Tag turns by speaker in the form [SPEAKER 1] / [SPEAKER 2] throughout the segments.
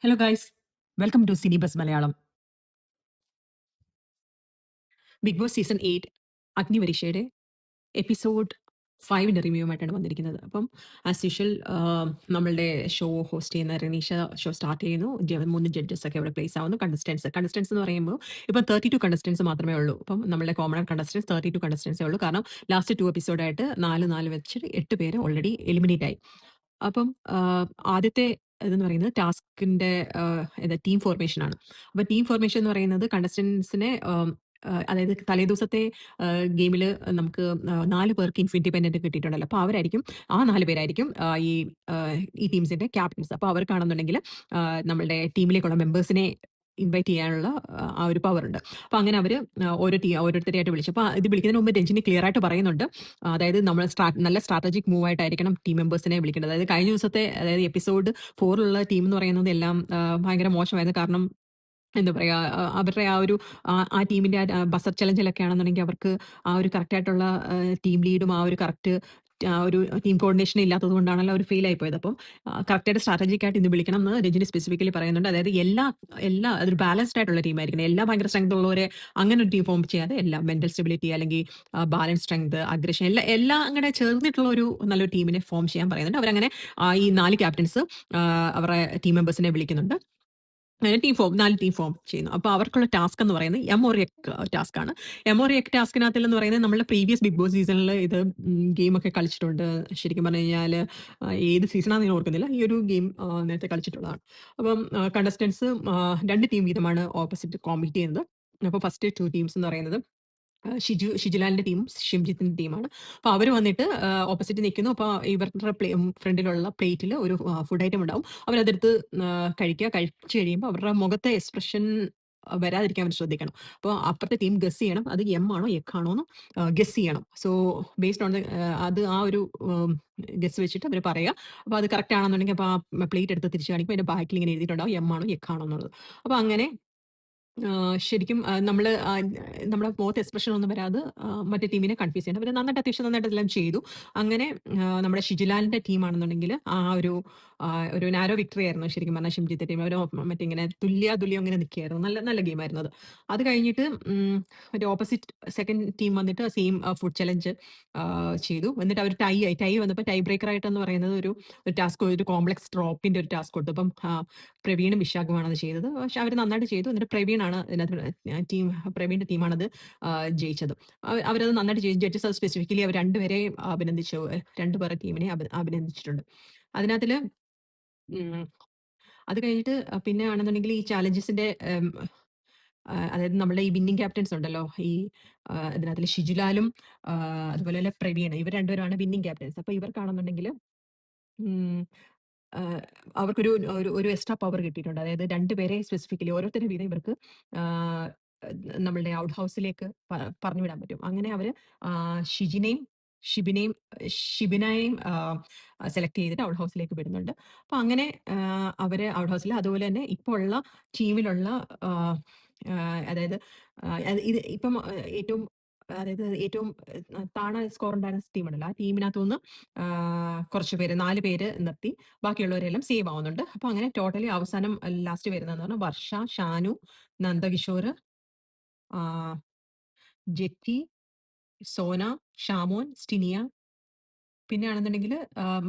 [SPEAKER 1] Hello guys, welcome to Cinebuzz Malayalam. Bigg Boss season 8 അഗ്നിപരീക്ഷയുടെ episode 5ന്റെ റിവ്യൂവുമായിട്ടാണ് വന്നിരിക്കുന്നത്. അപ്പം ആസ് യൂഷ്വൽ നമ്മളുടെ ഷോ ഹോസ്റ്റ് ചെയ്യുന്ന റനീഷ ഷോ സ്റ്റാർട്ട് ചെയ്യുന്നു. 3 ജഡ്ജസ് ഒക്കെ അവിടെ പ്ലേസ് ആവുന്നു. കണ്ടസ്റ്റൻസ് എന്ന് പറയുമ്പോൾ ഇപ്പം 32 കണ്ടസ്റ്റൻസ് മാത്രമേ ഉള്ളൂ. അപ്പം നമ്മളുടെ കോമൺ കണ്ടസ്റ്റൻസ് 32 കണ്ടസ്റ്റൻസേ ഉള്ളൂ. കാരണം ലാസ്റ്റ് 2 എപ്പിസോഡായിട്ട് 4 വെച്ച് 8 പേര് ഓൾറെഡി എലിമിനേറ്റ് ആയി. അപ്പം ആദ്യത്തെ ഇതെന്ന് പറയുന്നത് ടാസ്കിന്റെ ടീം ഫോർമേഷൻ ആണ്. അപ്പൊ ടീം ഫോർമേഷൻ എന്ന് പറയുന്നത് കണ്ടസ്റ്റൻസിനെ അതായത് തലേദിവസത്തെ ഗെയിമിൽ നമുക്ക് 4 പേർക്ക് ഇൻഫിനിറ്റി പെൻഡന്റ് കിട്ടിയിട്ടുണ്ടല്ലോ. അപ്പോൾ അവരായിരിക്കും ആ 4 പേരായിരിക്കും ഈ ടീംസിന്റെ ക്യാപ്റ്റൻസ്. അപ്പോൾ അവർക്കാണെന്നുണ്ടെങ്കിൽ നമ്മളുടെ ടീമിലേക്കുള്ള മെമ്പേഴ്സിനെ ഇൻവൈറ്റ് ചെയ്യാനുള്ള ആ ഒരു പവർ ഉണ്ട്. അപ്പോൾ അങ്ങനെ അവർ ഓരോരുത്തരെയായിട്ട് വിളിച്ചു. അപ്പോൾ ഇത് വിളിക്കുന്നതിന് മുമ്പ് രഞ്ജിനി ക്ലിയർ ആയിട്ട് പറയുന്നുണ്ട്. അതായത് നമ്മൾ നല്ല സ്ട്രാറ്റജിക് മൂവ് ആയിട്ടായിരിക്കണം ടീം മെമ്പേഴ്സിനെ വിളിക്കേണ്ടത്. അതായത് കഴിഞ്ഞ ദിവസത്തെ അതായത് എപ്പിസോഡ് 4ലുള്ള ടീം എന്ന് പറയുന്നത് എല്ലാം ഭയങ്കര മോശമായിരുന്നു. കാരണം എന്താ പറയാ, അവരുടെ ആ ഒരു ആ ടീമിന്റെ ബസർ ചലഞ്ചിലൊക്കെ ആണെന്നുണ്ടെങ്കിൽ അവർക്ക് ആ ഒരു കറക്റ്റ് ആയിട്ടുള്ള ടീം ലീഡും ആ ഒരു കറക്റ്റ് ആ ഒരു ടീം കോർഡിനേഷൻ ഇല്ലാത്തത് കൊണ്ടാണല്ലോ അവർ ഫെയിൽ ആയി പോയത്. അപ്പം കറക്റ്റായിട്ട് സ്ട്രാറ്റജിക് ആയിട്ട് ഇന്ന് വിളിക്കണം എന്ന് രജനി സ്പെസിഫിക്കലി പറയുന്നുണ്ട്. അതായത് എല്ലാ എല്ലാ അതൊരു ബാലൻസ്ഡ് ആയിട്ടുള്ള ടീം ആയിരിക്കണം. എല്ലാ ഭയങ്കര സ്ട്രെങ്ത് ഉള്ളവരെ അങ്ങനെ ഒരു ടീം ഫോം ചെയ്യാതെ എല്ലാം മെന്റൽ സ്റ്റെബിലിറ്റി അല്ലെങ്കിൽ ബാലൻസ് സ്ട്രെങ്ത് അഗ്രഷൻ എല്ലാം അങ്ങനെ ചേർന്നിട്ടുള്ള ഒരു നല്ലൊരു ടീമിനെ ഫോം ചെയ്യാൻ പറയുന്നുണ്ട്. അവരങ്ങനെ ഈ 4 ക്യാപ്റ്റൻസ് അവരുടെ ടീം മെമ്പേഴ്സിനെ വിളിക്കുന്നുണ്ട്. അങ്ങനെ നാല് ടീം ഫോം ചെയ്യുന്നു. അപ്പോൾ അവർക്കുള്ള ടാസ്ക് എന്ന് പറയുന്നത് എമോറിയക് ടാസ്ക് ആണ്. എമോറിയക് ടാസ്കിനകത്തിൽ എന്ന് പറയുന്നത് നമ്മുടെ പ്രീവിയസ് ബിഗ് ബോസ് സീസണിൽ ഇത് ഗെയിമൊക്കെ കളിച്ചിട്ടുണ്ട്. ശരിക്കും പറഞ്ഞു കഴിഞ്ഞാൽ ഏത് സീസണാണെന്ന് ഞാൻ ഓർക്കുന്നില്ല. ഈ ഒരു ഗെയിം നേരത്തെ കളിച്ചിട്ടുള്ളതാണ്. അപ്പം കണ്ടസ്റ്റൻസ് 2 ടീം വീതമാണ് ഓപ്പോസിറ്റ് കോമ്പീറ്റ് ചെയ്യുന്നത്. അപ്പോൾ ഫസ്റ്റ് 2 ടീംസ് എന്ന് പറയുന്നത് ഷിജുലാലിന്റെ ടീമും ഷിംജിത്തിന്റെ ടീമാണ്. അപ്പോൾ അവർ വന്നിട്ട് ഓപ്പോസിറ്റ് നിൽക്കുന്നു. അപ്പോൾ ഇവരുടെ ഫ്രണ്ടിലുള്ള പ്ലേറ്റിൽ ഒരു ഫുഡ് ഐറ്റം ഉണ്ടാവും. അവരതെടുത്ത് കഴിച്ച് കഴിയുമ്പോൾ അവരുടെ മുഖത്തെ എക്സ്പ്രഷൻ വരാതിരിക്കാൻ അവർ ശ്രദ്ധിക്കണം. അപ്പോൾ അപ്പുറത്തെ ടീം ഗസ് ചെയ്യണം അത് എം ആണോ എക്ക് ആണോ എന്ന് ഗസ് ചെയ്യണം. സോ ബേസ്ഡ് ഓൺ അത് ആ ഒരു ഗസ് വെച്ചിട്ട് അവർ പറയുക. അപ്പോൾ അത് കറക്റ്റ് ആണെന്നുണ്ടെങ്കിൽ അപ്പോൾ ആ പ്ലേറ്റ് എടുത്ത് തിരിച്ച് കാണിക്കുമ്പോൾ അതിന്റെ ബാക്കിൽ ഇങ്ങനെ എഴുതിയിട്ടുണ്ടാവും എം ആണോ എക്ക് ആണോ എന്നുള്ളത്. അപ്പോൾ അങ്ങനെ ശരിക്കും നമ്മുടെ മുഖത്ത് എക്സ്പ്രഷൻ ഒന്നും വരാതെ മറ്റേ ടീമിനെ കൺഫ്യൂസ് ചെയ്യണം. അവര് അത്യാവശ്യം നന്നായിട്ട് എല്ലാം ചെയ്തു. അങ്ങനെ നമ്മുടെ ഷിജിലാലിന്റെ ടീമാണെന്നുണ്ടെങ്കിൽ ഒരു നാരോ വിക്ടറി ആയിരുന്നു ശരിക്കും പറഞ്ഞാൽ ഷിംജിത്തെ ടീം. അവർ മറ്റിങ്ങനെ തുല്യം അങ്ങനെ നിൽക്കുകയായിരുന്നു. നല്ല നല്ല ഗെയിമായിരുന്നു അത്. അത് കഴിഞ്ഞിട്ട് ഒരു ഓപ്പോസിറ്റ് സെക്കൻഡ് ടീം വന്നിട്ട് സെയിം ഫുഡ് ചലഞ്ച് ചെയ്തു. എന്നിട്ട് അവർ ടൈ വന്നപ്പോൾ ടൈ ബ്രേക്കർ ആയിട്ടെന്ന് പറയുന്നത് ഒരു ടാസ്ക്, ഒരു കോംപ്ലക്സ് ഡ്രോപ്പിന്റെ ഒരു ടാസ്ക് കൊടുത്തു. അപ്പം പ്രവീണും വിശാഖുമാണ് അത് ചെയ്തത്. പക്ഷെ അവർ നന്നായിട്ട് ചെയ്തു. എന്നിട്ട് പ്രവീണിന്റെ ടീമാണത് ജയിച്ചത്. അവരത് നന്നായിട്ട് ചെയ്തു. ജഡ്ജസ് അത് സ്പെസിഫിക്കലി അവർ രണ്ടുപേരെയും അഭിനന്ദിച്ചു. രണ്ടുപേരുടെ ടീമിനെ അഭിനന്ദിച്ചിട്ടുണ്ട്. അതിനകത്തില് ഉം, അത് കഴിഞ്ഞിട്ട് പിന്നെ ആണെന്നുണ്ടെങ്കിൽ ഈ ചാലഞ്ചസിന്റെ അതായത് നമ്മുടെ ഈ വിന്നിംഗ് ക്യാപ്റ്റൻസ് ഉണ്ടല്ലോ, ഈ അതിനകത്തില് ഷിജുലാലും അതുപോലെ തന്നെ പ്രവീൺ, ഇവർ രണ്ടുപേരാണ് വിന്നിംഗ് ക്യാപ്റ്റൻസ്. അപ്പൊ ഇവർക്കാണെന്നുണ്ടെങ്കിൽ ഉം, ആഹ് അവർക്കൊരു ഒരു എക്സ്ട്രാ പവർ കിട്ടിയിട്ടുണ്ട്. അതായത് 2 പേരെ സ്പെസിഫിക്കലി ഓരോരുത്തരുടെ വീതം ഇവർക്ക് ആഹ് നമ്മളുടെ ഔട്ട് ഹൗസിലേക്ക് പറഞ്ഞു വിടാൻ പറ്റും. അങ്ങനെ അവര് ഷിജിനെയും, ഷിബിനെയും ഷിബിനയെയും സെലക്ട് ചെയ്തിട്ട് ഔട്ട് ഹൗസിലേക്ക് വിടുന്നുണ്ട്. അപ്പൊ അങ്ങനെ അവര് ഔട്ട് ഹൗസിൽ, അതുപോലെ തന്നെ ഇപ്പോൾ ഉള്ള ടീമിലുള്ള ആഹ് അതായത് ഇത് ഇപ്പം ഏറ്റവും താണ സ്കോർ ഉണ്ടായിരുന്ന ടീമുണ്ടല്ലോ, ആ ടീമിനകത്തുനിന്ന് കുറച്ച് പേര് 4 പേര് നിർത്തി ബാക്കിയുള്ളവരെല്ലാം സേവ് ആവുന്നുണ്ട്. അപ്പൊ അങ്ങനെ ടോട്ടലി അവസാനം ലാസ്റ്റ് വരുന്നതെന്ന് പറഞ്ഞാൽ വർഷ, ഷാനു, നന്ദകിഷോർ, ആഹ് ജെറ്റി, സോന, ഷാമോൻ, സ്റ്റിനിയ, പിന്നെ ആണെന്നുണ്ടെങ്കിൽ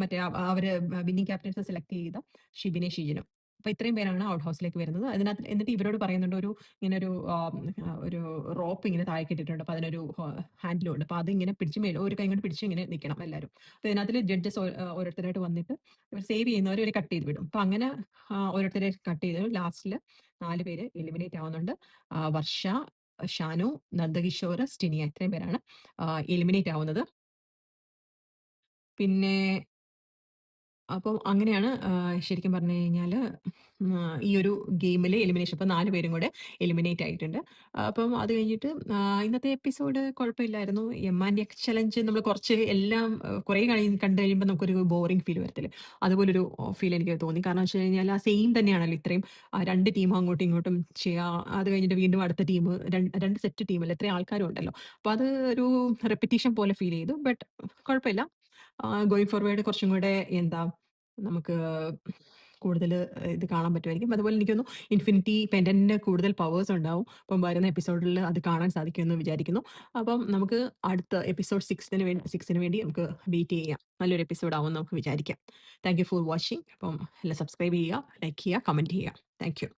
[SPEAKER 1] മറ്റേ അവര് വിന്നിംഗ് ക്യാപ്റ്റൻസ് സെലക്ട് ചെയ്ത ഷിബിനെ, ഷിജിനും. അപ്പൊ ഇത്രയും പേരാണ് ഔട്ട് ഹൗസിലേക്ക് വരുന്നത്. അതിനകത്ത് എന്നിട്ട് ഇവരോട് പറയുന്നുണ്ട് ഇങ്ങനെ ഒരു റോപ്പ് ഇങ്ങനെ താഴേക്ക് ഇട്ടിട്ടുണ്ട്. അപ്പൊ അതിനൊരു ഹാൻഡിലും ഉണ്ട്. അപ്പൊ അതിങ്ങനെ പിടിച്ച് ഒരു കൈ കൊണ്ട് പിടിച്ച് ഇങ്ങനെ നിൽക്കണം എല്ലാവരും. അപ്പൊ ഇതിനകത്ത് ജഡ്ജസ് ഓരോരുത്തരായിട്ട് വന്നിട്ട് ഇവർ സേവ് ചെയ്യുന്നവരെ ഇവരെ കട്ട് ചെയ്ത് വിടും. അപ്പൊ അങ്ങനെ ഓരോരുത്തരെ കട്ട് ചെയ്ത് ലാസ്റ്റില് 4 പേര് എലിമിനേറ്റ് ആവുന്നുണ്ട്. വർഷ, ഷാനു, നന്ദകിഷോർ, സ്റ്റിനിയ, ഇത്രയും പേരാണ് എലിമിനേറ്റ് ആവുന്നത്. പിന്നെ അപ്പം അങ്ങനെയാണ് ശരിക്കും പറഞ്ഞു കഴിഞ്ഞാല് ഈ ഒരു ഗെയിമിലെ എലിമിനേഷൻ. ഇപ്പം 4 പേരും കൂടെ എലിമിനേറ്റ് ആയിട്ടുണ്ട്. അപ്പം അത് കഴിഞ്ഞിട്ട് ഇന്നത്തെ എപ്പിസോഡ് കുഴപ്പമില്ലായിരുന്നു. എം ആൻഡ് എക്സ് ചലഞ്ച് നമ്മൾ കുറച്ച് എല്ലാം കുറേ കണ്ടു കഴിയുമ്പോൾ നമുക്കൊരു ബോറിംഗ് ഫീൽ വരത്തില്ലേ? അതുപോലൊരു ഫീൽ എനിക്ക് തോന്നി. കാരണം വെച്ച് കഴിഞ്ഞാൽ ആ സെയിം തന്നെയാണല്ലോ ഇത്രയും 2 ടീം അങ്ങോട്ടും ഇങ്ങോട്ടും ചെയ്യുക. അത് കഴിഞ്ഞിട്ട് വീണ്ടും അടുത്ത ടീം, 2 സെറ്റ് ടീമല്ലേ, ഇത്രയും ആൾക്കാരും ഉണ്ടല്ലോ. അപ്പോൾ അത് ഒരു റെപ്പിറ്റീഷൻ പോലെ ഫീൽ ചെയ്തു. ബട്ട് കുഴപ്പമില്ല. ഗോയിങ് ഫോർവേഡ് കുറച്ചും കൂടെ എന്താ നമുക്ക് കൂടുതൽ ഇത് കാണാൻ പറ്റുമായിരിക്കും. അതുപോലെ എനിക്ക് തോന്നുന്നു ഇൻഫിനിറ്റി പെൻഡന്റിന് കൂടുതൽ പവേഴ്സ് ഉണ്ടാവും. അപ്പം വരുന്ന എപ്പിസോഡിൽ അത് കാണാൻ സാധിക്കുമെന്ന് വിചാരിക്കുന്നു. അപ്പം നമുക്ക് അടുത്ത എപ്പിസോഡ് 6ന് വേണ്ടി നമുക്ക് വെയിറ്റ് ചെയ്യാം. നല്ലൊരു എപ്പിസോഡ് ആവുമെന്ന് നമുക്ക് വിചാരിക്കാം. Thank you for watching. അപ്പം എല്ലാം സബ്സ്ക്രൈബ് ചെയ്യുക, ലൈക്ക് ചെയ്യുക, കമന്റ് ചെയ്യുക. Thank you.